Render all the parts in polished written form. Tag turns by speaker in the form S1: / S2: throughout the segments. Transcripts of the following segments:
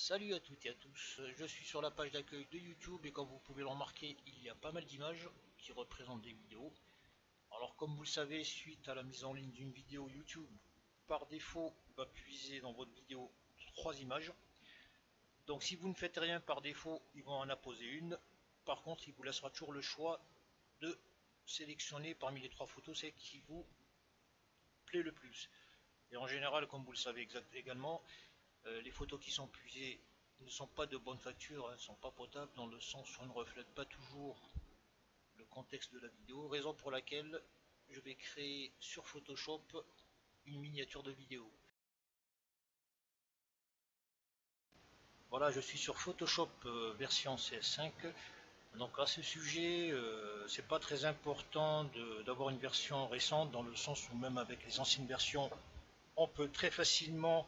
S1: Salut à toutes et à tous, je suis sur la page d'accueil de YouTube et comme vous pouvez le remarquer, il y a pas mal d'images qui représentent des vidéos. Alors comme vous le savez, suite à la mise en ligne d'une vidéo YouTube, par défaut, va puiser dans votre vidéo 3 images. Donc si vous ne faites rien par défaut, il va en apposer une. Par contre, il vous laissera toujours le choix de sélectionner parmi les 3 photos celle qui vous plaît le plus. Et en général, comme vous le savez également, les photos qui sont puisées ne sont pas de bonne facture, ne sont pas potables dans le sens où elles ne reflètent pas toujours le contexte de la vidéo, raison pour laquelle je vais créer sur Photoshop une miniature de vidéo. Voilà, je suis sur Photoshop version CS5. Donc à ce sujet, c'est pas très important d'avoir une version récente, dans le sens où même avec les anciennes versions, on peut très facilement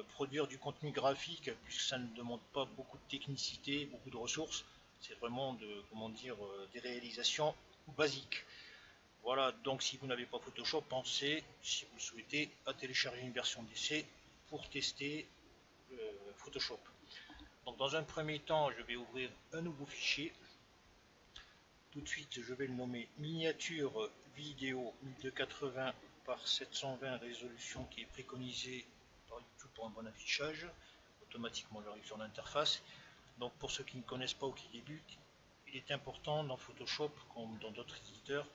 S1: produire du contenu graphique, puisque ça ne demande pas beaucoup de technicité, beaucoup de ressources. C'est vraiment des réalisations basiques. Voilà, donc si vous n'avez pas Photoshop, pensez, si vous le souhaitez, à télécharger une version d'essai pour tester Photoshop. Donc dans un premier temps, je vais ouvrir un nouveau fichier. Tout de suite, je vais le nommer miniature vidéo 1280 par 720 résolution qui est préconisée par YouTube pour un bon affichage. Automatiquement, j'arrive sur l'interface. Donc pour ceux qui ne connaissent pas ou qui débutent, il est important dans Photoshop, comme dans d'autres éditeurs,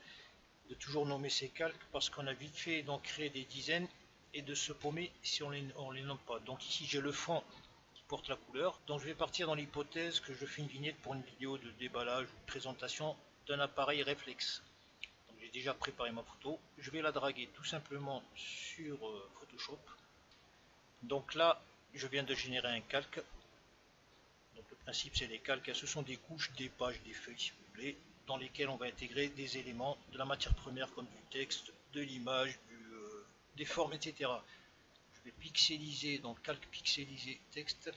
S1: de toujours nommer ces calques parce qu'on a vite fait d'en créer des dizaines et de se paumer si on les nomme pas. Donc ici j'ai le fond qui porte la couleur. Donc je vais partir dans l'hypothèse que je fais une vignette pour une vidéo de déballage ou de présentation d'un appareil réflexe. Donc j'ai déjà préparé ma photo. Je vais la draguer tout simplement sur Photoshop. Donc là, je viens de générer un calque. Donc le principe c'est les calques, ce sont des couches, des pages, des feuilles si vous voulez, dans lesquelles on va intégrer des éléments de la matière première comme du texte, de l'image, des formes, etc. Je vais pixeliser, donc calque pixelisé texte.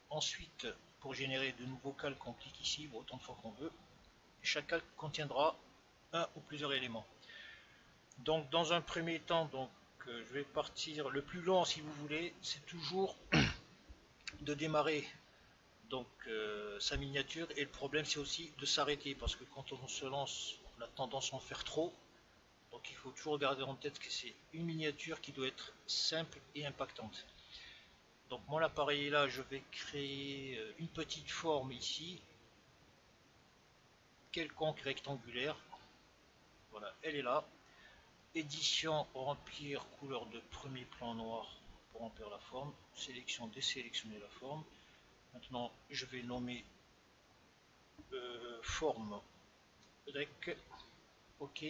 S1: Ensuite, pour générer de nouveaux calques, on clique ici autant de fois qu'on veut. Et chaque calque contiendra un ou plusieurs éléments. Donc dans un premier temps, je vais partir, le plus long si vous voulez, c'est toujours de démarrer sa miniature, et le problème c'est aussi de s'arrêter parce que quand on se lance on a tendance à en faire trop, donc il faut toujours garder en tête que c'est une miniature qui doit être simple et impactante. Donc mon appareil est là, je vais créer une petite forme ici quelconque rectangulaire, voilà, elle est là. Édition, remplir couleur de premier plan noir pour remplir la forme, sélection, désélectionner la forme. Maintenant je vais nommer forme rec. Ok,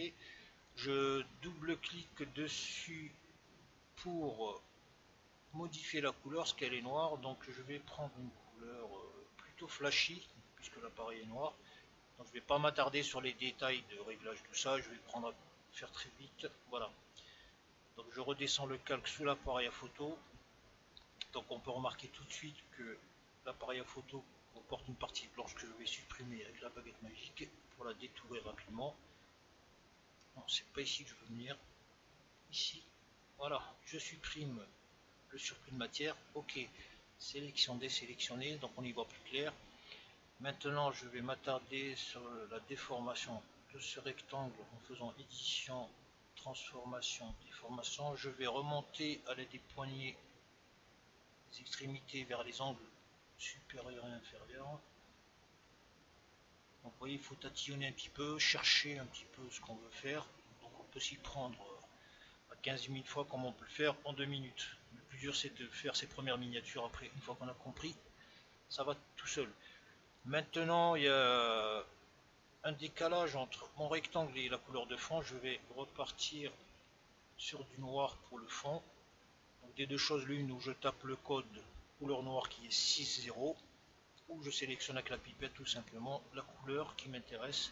S1: je double-clique dessus pour modifier la couleur, parce qu'elle est noire. Donc je vais prendre une couleur plutôt flashy, puisque l'appareil est noir. Donc je vais pas m'attarder sur les détails de réglage, tout ça. Je vais prendre à faire très vite. Voilà. Donc je redescends le calque sous l'appareil à photo. Donc on peut remarquer tout de suite que l'appareil à photo comporte une partie blanche que je vais supprimer avec la baguette magique pour la détourer rapidement. Non, c'est pas ici que je veux venir. Ici, voilà, je supprime le surplus de matière. Ok, sélection désélectionnée, donc on y voit plus clair. Maintenant, je vais m'attarder sur la déformation de ce rectangle en faisant édition, transformation, déformation. Je vais remonter à l'aide des poignées, des extrémités vers les angles supérieurs et inférieurs. Donc vous voyez, il faut tatillonner un petit peu, chercher un petit peu ce qu'on veut faire. Donc on peut s'y prendre à 15 000 fois comme on peut le faire en 2 minutes. Le plus dur c'est de faire ses premières miniatures. Après, une fois qu'on a compris, ça va tout seul. Maintenant, il y a un décalage entre mon rectangle et la couleur de fond. Je vais repartir sur du noir pour le fond. Donc des deux choses l'une, où je tape le code couleur noire qui est 6.0, ou je sélectionne avec la pipette tout simplement la couleur qui m'intéresse,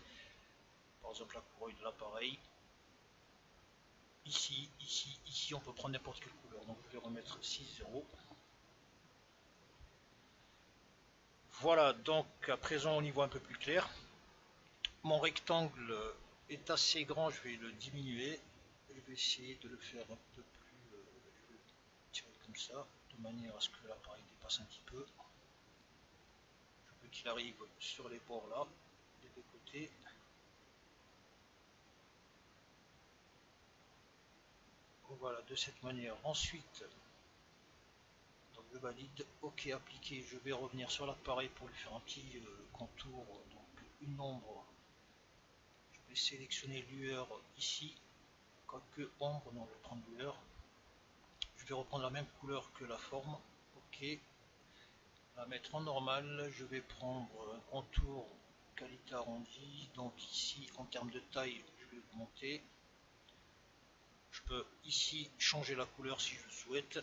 S1: par exemple la couleur de l'appareil. Ici on peut prendre n'importe quelle couleur, donc je vais remettre 6.0. Voilà, donc à présent on y voit un peu plus clair. Mon rectangle est assez grand, je vais le diminuer. Je vais essayer de le faire un peu plus, je vais le tirer comme ça. de manière à ce que l'appareil dépasse un petit peu. Je veux qu'il arrive sur les bords là, des deux côtés. Voilà, de cette manière. Ensuite, donc je valide, ok, appliqué. Je vais revenir sur l'appareil pour lui faire un petit contour, donc une ombre. Je vais sélectionner lueur ici, quoique ombre, non, je vais prendre lueur. Je vais reprendre la même couleur que la forme, ok. La mettre en normal. Je vais prendre un contour qualité arrondie, donc ici en termes de taille, je vais augmenter. Je peux ici changer la couleur si je le souhaite.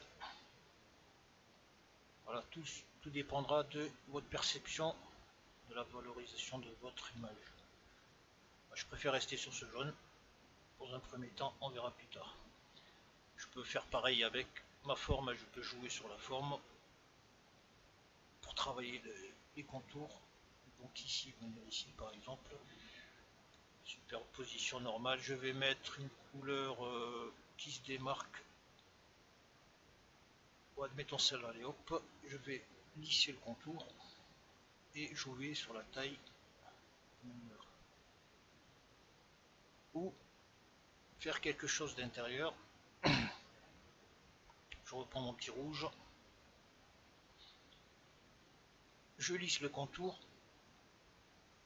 S1: Voilà, tout dépendra de votre perception de la valorisation de votre image. Je préfère rester sur ce jaune. Pour un premier temps, on verra plus tard. Je peux faire pareil avec ma forme, je peux jouer sur la forme pour travailler les contours. Donc ici, venir ici par exemple, superposition normale, je vais mettre une couleur qui se démarque. Ou admettons celle-là, allez hop, je vais lisser le contour et jouer sur la taille ou faire quelque chose d'intérieur. Je reprends mon petit rouge, je lisse le contour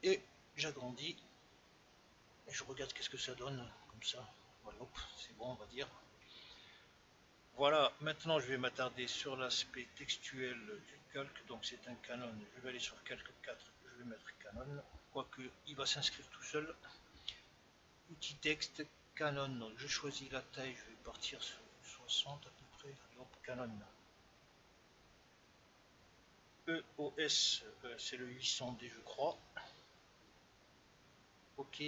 S1: et j'agrandis et je regarde qu'est-ce que ça donne comme ça. Voilà, c'est bon, on va dire. Voilà, maintenant je vais m'attarder sur l'aspect textuel du calque. Donc c'est un Canon, je vais aller sur calque 4, je vais mettre Canon, quoique il va s'inscrire tout seul. Outil texte Canon, donc je choisis la taille, je vais partir sur 60 à peu près. Donc Canon EOS, c'est le 800D je crois. Ok,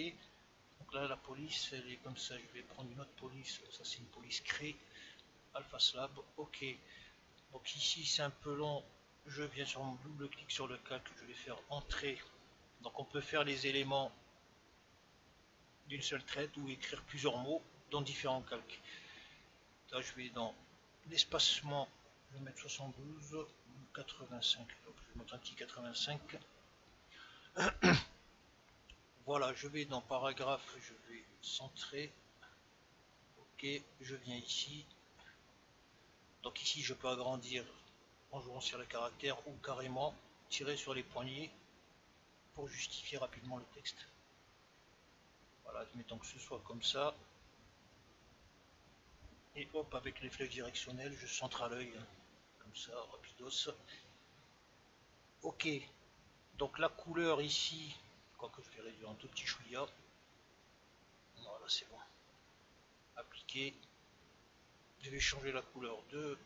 S1: donc là la police elle est comme ça. Je vais prendre une autre police, ça c'est une police créée Alpha Slab. Ok, donc ici c'est un peu long, je viens sur mon double clic sur le calque, je vais faire entrer. Donc on peut faire les éléments d'une seule traite ou écrire plusieurs mots dans différents calques. Là je vais dans l'espacement, je vais mettre 72 85, donc je vais mettre un petit 85. Voilà, je vais dans paragraphe, je vais centrer. Ok, je viens ici. Donc ici je peux agrandir en jouant sur les caractères ou carrément tirer sur les poignées pour justifier rapidement le texte. Voilà, admettons que ce soit comme ça. Et hop, avec les flèches directionnelles, je centre à l'œil, comme ça, rapidos. Ok, donc la couleur ici, quoique je vais réduire un tout petit chouïa. Voilà, c'est bon. Appliquer. Je vais changer la couleur de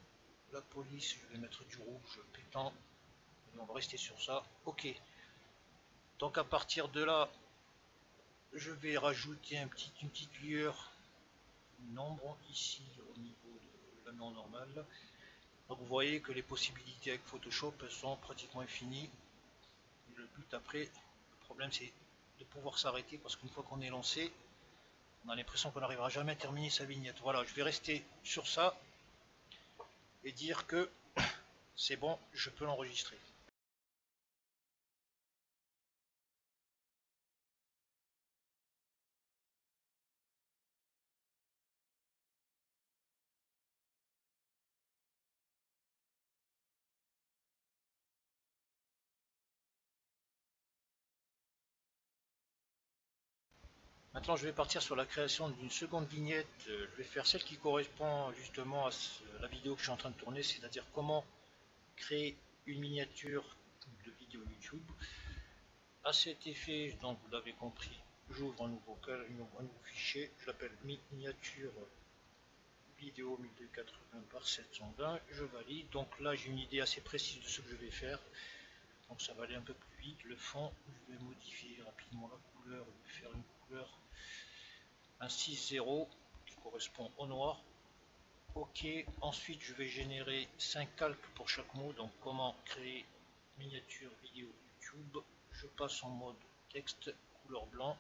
S1: la police, je vais mettre du rouge pétant. Et on va rester sur ça. Ok. Donc à partir de là, je vais rajouter une petite lueur, une ombre ici au niveau de la normale. Donc vous voyez que les possibilités avec Photoshop sont pratiquement infinies. Et le but après, le problème c'est de pouvoir s'arrêter parce qu'une fois qu'on est lancé, on a l'impression qu'on n'arrivera jamais à terminer sa vignette. Voilà, je vais rester sur ça et dire que c'est bon, je peux l'enregistrer. Maintenant, je vais partir sur la création d'une seconde vignette. Je vais faire celle qui correspond justement à la vidéo que je suis en train de tourner, c'est-à-dire comment créer une miniature de vidéo YouTube. À cet effet, donc vous l'avez compris, j'ouvre un nouveau fichier, je l'appelle miniature vidéo 1280 par 720, je valide. Donc là, j'ai une idée assez précise de ce que je vais faire. Donc ça va aller un peu plus vite. Le fond, je vais modifier rapidement la couleur, je vais faire une couleur un 6-0 qui correspond au noir. Ok, ensuite je vais générer 5 calques pour chaque mot. Donc comment créer miniature vidéo YouTube. Je passe en mode texte, couleur blanc.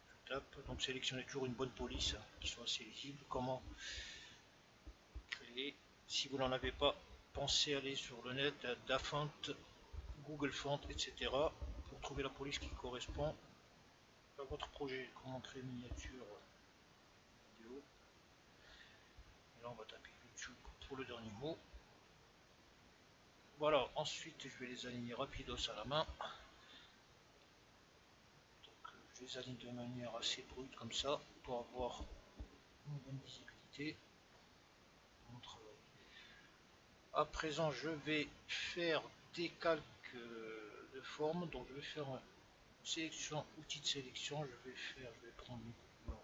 S1: Je tape, donc sélectionnez toujours une bonne police qui soit assez lisible. Comment créer, si vous n'en avez pas, pensez à aller sur le net, à Dafont, Google Font, etc. pour trouver la police qui correspond à votre projet. Comment créer une miniature vidéo. Et là on va taper YouTube pour le dernier mot. Voilà, ensuite je vais les aligner rapidos à la main. Donc je les aligne de manière assez brute comme ça pour avoir une bonne visibilité. À présent, je vais faire des calques de forme. Donc, je vais faire une sélection, outil de sélection. Je vais prendre une couleur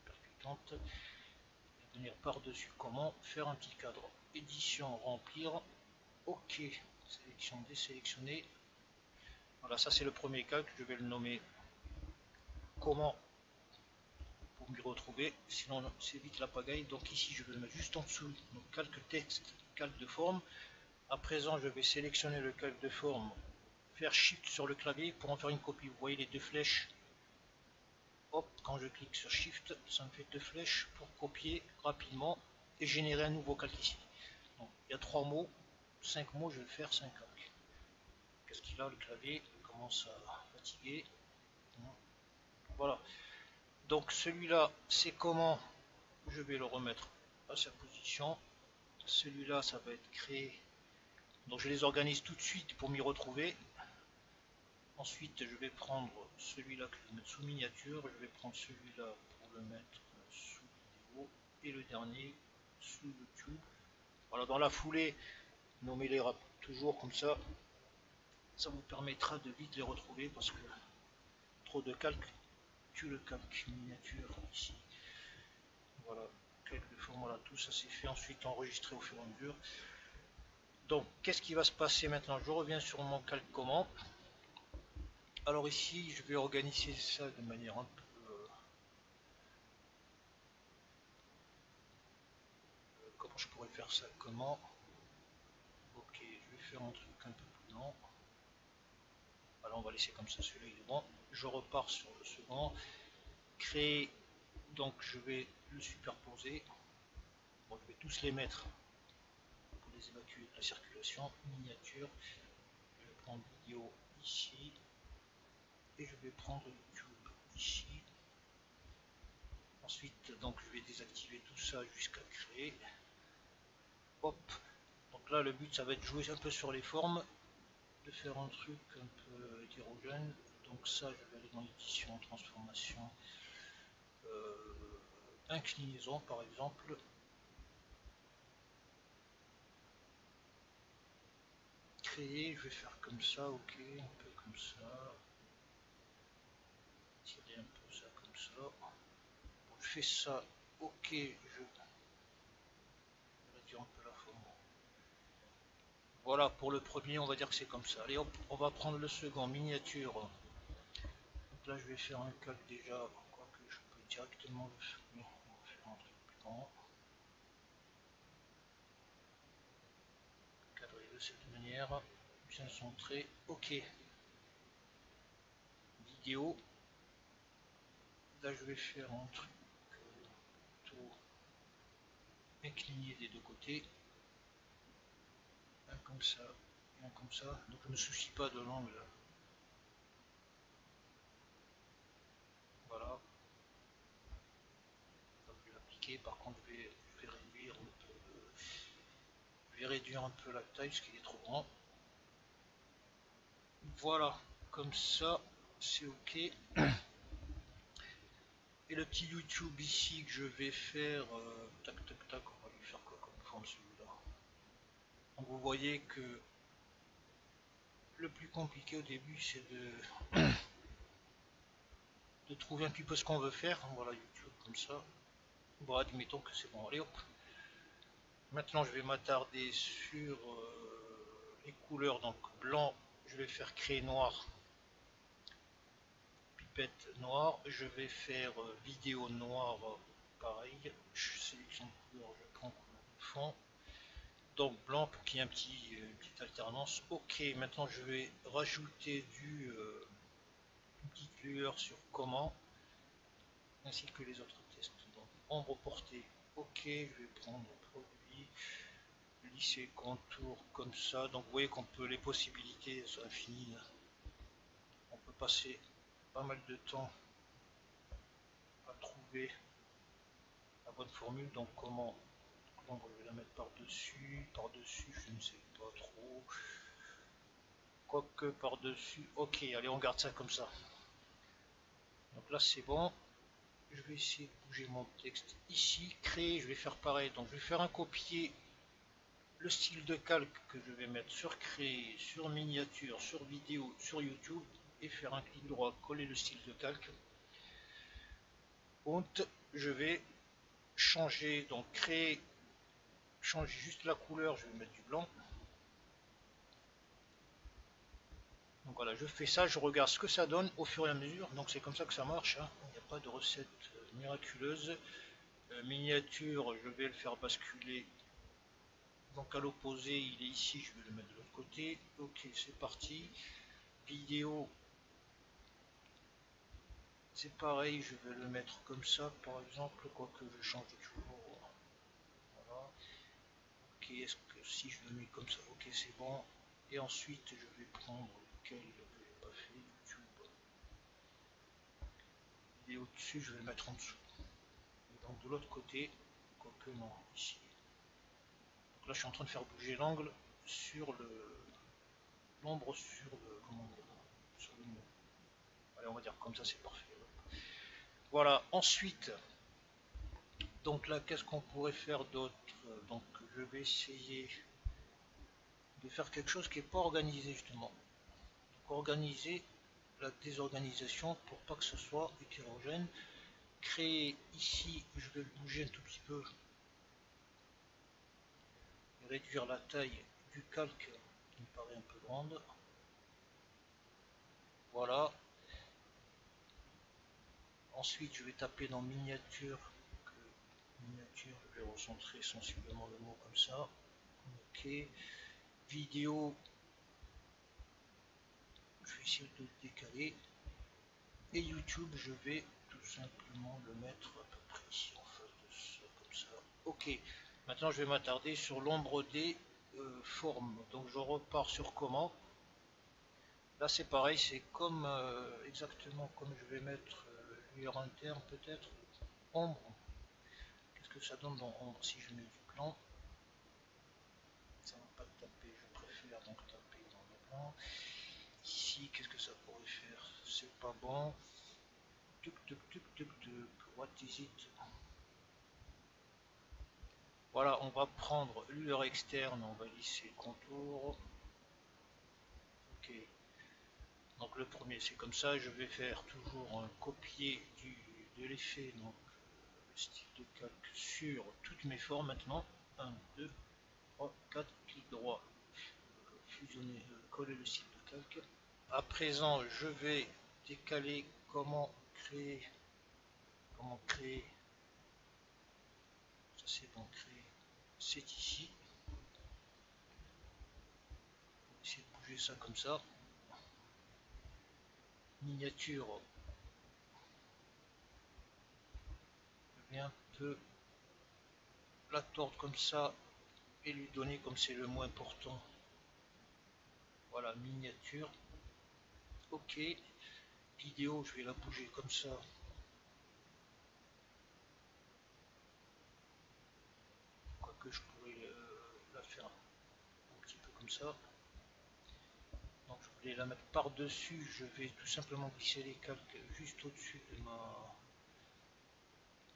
S1: percutante et venir par-dessus comment faire un petit cadre. Édition, remplir. OK. Sélection, désélectionner. Voilà, ça c'est le premier calque. Je vais le nommer comment pour m'y retrouver. Sinon, c'est vite la pagaille. Donc, ici, je vais le mettre juste en dessous. Donc, calque texte, calque de forme. À présent, je vais sélectionner le calque de forme, faire Shift sur le clavier pour en faire une copie. Vous voyez les deux flèches. Hop, quand je clique sur Shift, ça me fait deux flèches pour copier rapidement et générer un nouveau calque ici. Donc, il y a 3 mots, 5 mots, je vais faire 5 calques. Qu'est-ce qu'il a le clavier? Il commence à fatiguer. Voilà. Donc celui-là, c'est comment je vais le remettre à sa position. Celui-là, ça va être créé. Donc je les organise tout de suite pour m'y retrouver. Ensuite, je vais prendre celui-là que je vais mettre sous miniature. Je vais prendre celui-là pour le mettre sous vidéo. Et le dernier sous YouTube. Voilà, dans la foulée, nommez-les toujours comme ça. Ça vous permettra de vite les retrouver parce que trop de calque tue le calque miniature ici. Voilà, calque de forme, voilà, tout ça c'est fait. Ensuite, enregistré au fur et à mesure. Donc, qu'est-ce qui va se passer maintenant? Je reviens sur mon calque comment. Alors ici, je vais organiser ça de manière un peu... comment je pourrais faire ça? Comment? Ok, je vais faire un truc un peu plus lent. Alors on va laisser comme ça, celui-là il est bon. Je repars sur le second. Créer, donc je vais le superposer. Bon, je vais tous les mettre pour les évacuer de la circulation. Miniature. Je vais prendre vidéo ici. Et je vais prendre YouTube ici. Ensuite, donc je vais désactiver tout ça jusqu'à créer. Hop. Donc là, le but, ça va être de jouer un peu sur les formes, de faire un truc un peu hétérogène. Donc ça, je vais aller dans l'édition, transformation, inclinaison par exemple. Créer, je vais faire comme ça, ok, un peu comme ça. Tirer un peu ça comme ça. Bon, je fais ça, ok, je réduire un peu la forme. Voilà, pour le premier, on va dire que c'est comme ça. Allez hop, on va prendre le second, miniature. Donc là, je vais faire un calque déjà, quoique je peux directement le faire. On va faire un truc plus grand. Cadrer de cette manière, bien centré. Ok. Vidéo. Là, je vais faire un truc plutôt incliné des deux côtés. Un comme ça et un comme ça. Donc, je ne me soucie pas de l'angle. Voilà. Donc, je vais l'appliquer. Par contre, je vais réduire un peu la taille parce qu'il est trop grand. Voilà. Comme ça, c'est ok. Et le petit YouTube ici que je vais faire, tac tac tac, on va lui faire quoi comme forme celui-là. Donc vous voyez que le plus compliqué au début c'est de trouver un petit peu ce qu'on veut faire. Voilà, YouTube comme ça. Bon, admettons que c'est bon. Allez hop. Maintenant je vais m'attarder sur les couleurs. Donc blanc, je vais faire créer noir. Pipette noire. Je vais faire vidéo noire. Pareil. Je sélectionne couleur, je prends couleur de fond. Donc blanc pour qu'il y ait une petite alternance. Ok, maintenant je vais rajouter une petite lueur sur comment, ainsi que les autres tests. Donc ombre portée, ok, je vais prendre produit, lisser contour comme ça. Donc vous voyez qu'on peut, les possibilités sont infinies là. On peut passer pas mal de temps à trouver la bonne formule. Donc comment l'ombre, je vais la mettre par-dessus, je ne sais pas trop. Quoique par-dessus, ok, allez on garde ça comme ça. Donc là c'est bon. Je vais essayer de bouger mon texte ici, créer, je vais faire pareil. Donc je vais faire un copier le style de calque que je vais mettre sur créer, sur miniature, sur vidéo, sur YouTube et faire un clic droit, coller le style de calque. Und, je vais changer, donc créer, changer juste la couleur, je vais mettre du blanc. Donc voilà, je fais ça, je regarde ce que ça donne au fur et à mesure. Donc c'est comme ça que ça marche, hein. Il n'y a pas de recette miraculeuse. Miniature, je vais le faire basculer. Donc à l'opposé, il est ici, je vais le mettre de l'autre côté. Ok, c'est parti. Vidéo, c'est pareil, je vais le mettre comme ça, par exemple, quoique je change toujours. Voilà. Ok, est-ce que si je le mets comme ça, ok, c'est bon. Et ensuite, je vais prendre lequel que j'ai pas fait, YouTube. Et au-dessus, je vais le mettre en dessous. Et donc de l'autre côté, quoique non, ici. Donc là, je suis en train de faire bouger l'angle sur l'ombre sur le, comment dire, sur le mot. Allez, on va dire comme ça, c'est parfait. Voilà, ensuite, donc là, qu'est-ce qu'on pourrait faire d'autre? Donc, je vais essayer de faire quelque chose qui n'est pas organisé, justement. Donc, organiser la désorganisation pour pas que ce soit hétérogène. Créer ici, je vais le bouger un tout petit peu. Et réduire la taille du calque qui me paraît un peu grande. Voilà. Ensuite, je vais taper dans miniature. Miniature, je vais recentrer sensiblement le mot comme ça. Ok. Vidéo, je vais essayer de le décaler. Et YouTube, je vais tout simplement le mettre à peu près ici en face de ça, comme ça. Ok. Maintenant, je vais m'attarder sur l'ombre des formes. Donc, je repars sur comment. Là, c'est pareil, c'est comme exactement comme je vais mettre lueur interne peut-être. Ombre. Qu'est-ce que ça donne dans ombre si je mets du blanc? Ça va pas taper, je préfère donc taper dans le blanc. Ici, qu'est-ce que ça pourrait faire? C'est pas bon. Tuk tuk tuk tuk tuk. What is it? Voilà, on va prendre lueur externe, on va lisser le contour. Ok. Donc le premier c'est comme ça, je vais faire toujours un copier de l'effet, donc le style de calque sur toutes mes formes maintenant. 1, 2, 3, 4, clic droit, fusionner, coller le style de calque. À présent, je vais décaler comment créer, ça c'est bon, créer, c'est ici. On va essayer de bouger ça comme ça. Miniature, je vais un peu la tordre comme ça et lui donner comme c'est le moins important. Voilà, miniature. Ok. Vidéo, je vais la bouger comme ça. Quoique je pourrais la faire un petit peu comme ça. Donc je voulais la mettre par-dessus. Je vais tout simplement glisser les calques juste au-dessus de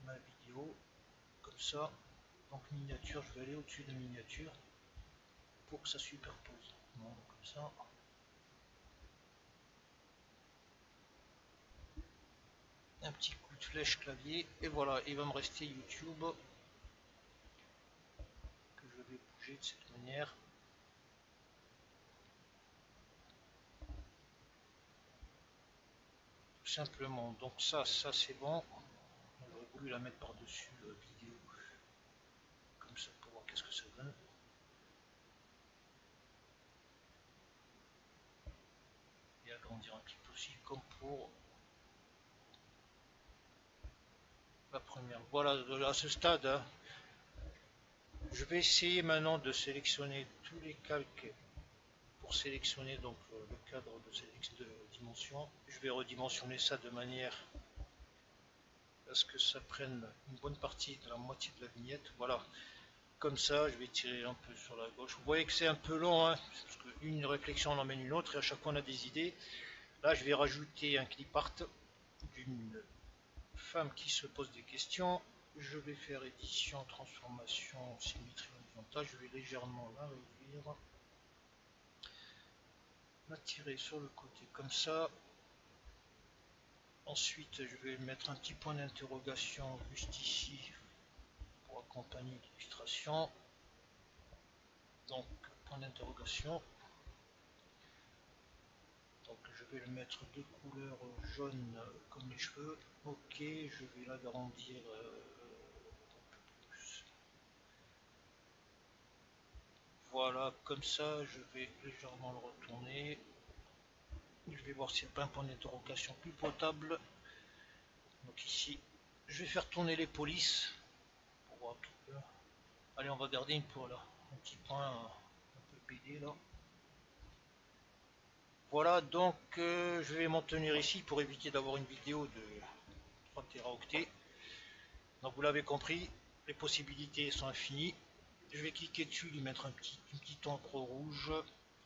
S1: ma vidéo. Comme ça. Donc miniature, je vais aller au-dessus de miniature pour que ça superpose. Donc, comme ça. Un petit coup de flèche clavier. Et voilà, il va me rester YouTube. Que je vais bouger de cette manière. Tout simplement. Donc ça c'est bon. J'aurais voulu la mettre par-dessus vidéo. Comme ça pour voir qu'est-ce que ça donne. Et agrandir un petit peu aussi comme pour la première. Voilà, à ce stade, hein, Je vais essayer maintenant de sélectionner tous les calques pour sélectionner donc le cadre de dimension. Je vais redimensionner ça de manière à ce que ça prenne une bonne partie de la moitié de la vignette. Voilà, comme ça je vais tirer un peu sur la gauche. Vous voyez que c'est un peu long, hein, parce qu'une réflexion en emmène une autre et à chaque fois on a des idées. Là je vais rajouter un clip art d'une femme qui se pose des questions. Je vais faire édition, transformation, symétrie horizontale. Je vais légèrement la réduire, la tirer sur le côté comme ça. Ensuite je vais mettre un petit point d'interrogation juste ici pour accompagner l'illustration. Donc point d'interrogation. Donc je vais le mettre de couleur jaune comme les cheveux. Ok, je vais l'agrandir voilà, comme ça je vais légèrement le retourner. Je vais voir s'il n'y a pas un point d'interrogation plus potable. Donc ici, je vais faire tourner les polices pour voir tout peu. Allez, on va garder une pour là, un petit point un peu pédé là. Voilà, donc je vais m'en tenir ici pour éviter d'avoir une vidéo de 3 téraoctets. Donc vous l'avez compris, les possibilités sont infinies. Je vais cliquer dessus, lui mettre une petite encre rouge.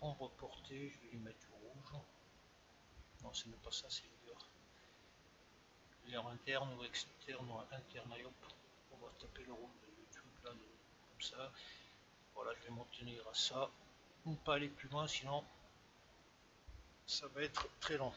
S1: En reporter, je vais lui mettre du rouge. Non, c'est même pas ça, c'est l'air interne ou externe ou interne. Et hop, on va taper le rouge de YouTube là, comme ça. Voilà, je vais m'en tenir à ça. Ne pas aller plus loin, sinon ça va être très long.